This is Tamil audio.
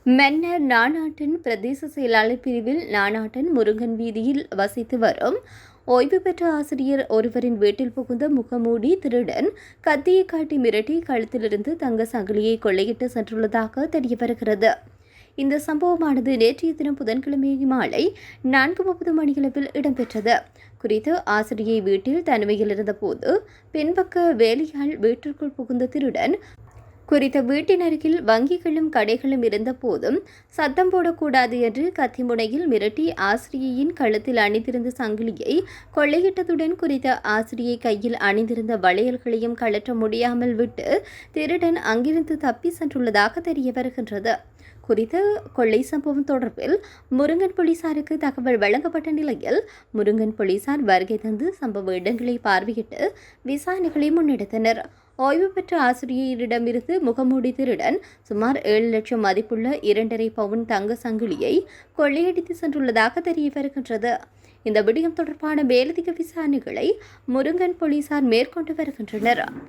மன்னர் நானாட்டன் பிரதேச செயலாளர் பிரிவில் நானாட்டன் முருகன் வீதியில் வசித்து வரும் ஓய்வு பெற்ற ஆசிரியர் ஒருவரின் வீட்டில் புகுந்த முகமூடி திருடன் கத்தியை காட்டி மிரட்டி கழுத்திலிருந்து தங்க சங்கிலியை கொள்ளையிட்டு சென்றுள்ளதாக தெரியவருகிறது. இந்த சம்பவமானது நேற்றைய தினம் புதன்கிழமை மாலை 4:30 மணியளவில் இடம்பெற்றது. குறித்து ஆசிரியை வீட்டில் தனிமையில் இருந்தபோது பின்பக்க வேலையால் வீட்டிற்குள் புகுந்த திருடன் குறித்த வீட்டின் அருகில் வங்கிகளும் கடைகளும் இருந்த போதும் சத்தம் போடக்கூடாது என்று கத்திமுனையில் மிரட்டி ஆசிரியையின் கழுத்தில் அணிந்திருந்த சங்கிலியை கொள்ளையிட்டதுடன் குறித்த ஆசிரியை கையில் அணிந்திருந்த வளையல்களையும் கழற்ற முடியாமல் விட்டு திருடன் அங்கிருந்து தப்பி சென்றுள்ளதாக தெரிய வருகின்றது. குறித்த கொள்ளை சம்பவம் தொடர்பில் முருங்கன் போலீசாருக்கு தகவல் வழங்கப்பட்ட நிலையில் முருங்கன் போலீசார் வருகை தந்து சம்பவ இடங்களை பார்வையிட்டு விசாரணைகளை முன்னெடுத்தனர். ஓய்வு பெற்ற ஆசிரியரிடமிருந்து முகமூடி திருடன் சுமார் 7 லட்சம் மதிப்புள்ள 2.5 பவுன் தங்க சங்கிலியை கொள்ளையடித்து சென்றுள்ளதாக தெரிய வருகின்றது. இந்த விடயம் தொடர்பான மேலதிக விசாரணைகளை முருங்கன் போலீசார் மேற்கொண்டு வருகின்றனர்.